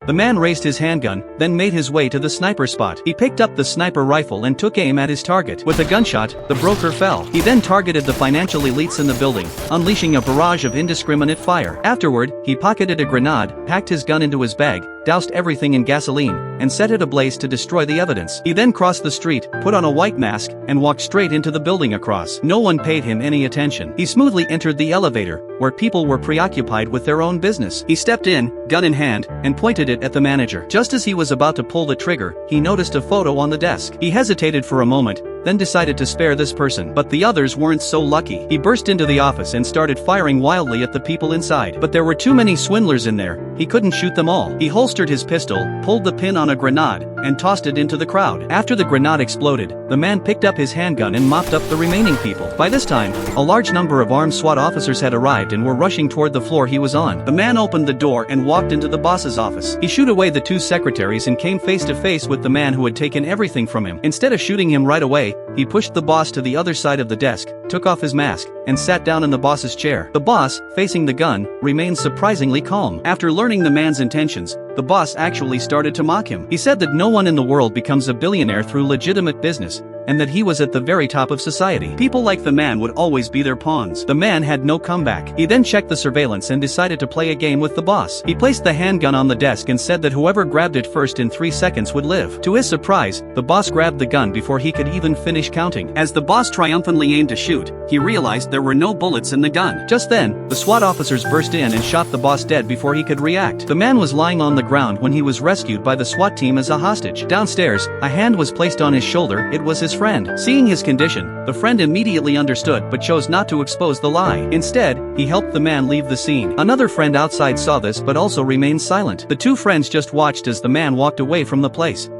The man raised his handgun, then made his way to the sniper spot. He picked up the sniper rifle and took aim at his target. With a gunshot, the broker fell. He then targeted the financial elites in the building, unleashing a barrage of indiscriminate fire. Afterward, he pocketed a grenade, packed his gun into his bag, doused everything in gasoline, and set it ablaze to destroy the evidence. He then crossed the street, put on a white mask, and walked straight into the building across. No one paid him any attention. He smoothly entered the elevator, where people were preoccupied with their own business. He stepped in, gun in hand, and pointed it at the manager. Just as he was about to pull the trigger, he noticed a photo on the desk. He hesitated for a moment, then decided to spare this person. But the others weren't so lucky. He burst into the office and started firing wildly at the people inside. But there were too many swindlers in there, he couldn't shoot them all. He holstered his pistol, pulled the pin on a grenade, and tossed it into the crowd. After the grenade exploded, the man picked up his handgun and mopped up the remaining people. By this time, a large number of armed SWAT officers had arrived and were rushing toward the floor he was on. The man opened the door and walked into the boss's office. He shooed away the two secretaries and came face to face with the man who had taken everything from him. Instead of shooting him right away, he pushed the boss to the other side of the desk, took off his mask, and sat down in the boss's chair. The boss, facing the gun, remained surprisingly calm. After learning the man's intentions, the boss actually started to mock him. He said that no one in the world becomes a billionaire through legitimate business, and that he was at the very top of society. People like the man would always be their pawns. The man had no comeback. He then checked the surveillance and decided to play a game with the boss. He placed the handgun on the desk and said that whoever grabbed it first in 3 seconds would live. To his surprise, the boss grabbed the gun before he could even finish counting. As the boss triumphantly aimed to shoot, he realized there were no bullets in the gun. Just then, the SWAT officers burst in and shot the boss dead before he could react. The man was lying on the ground when he was rescued by the SWAT team as a hostage. Downstairs, a hand was placed on his shoulder. It was his friend. Seeing his condition, the friend immediately understood but chose not to expose the lie. Instead, he helped the man leave the scene. Another friend outside saw this but also remained silent. The two friends just watched as the man walked away from the place.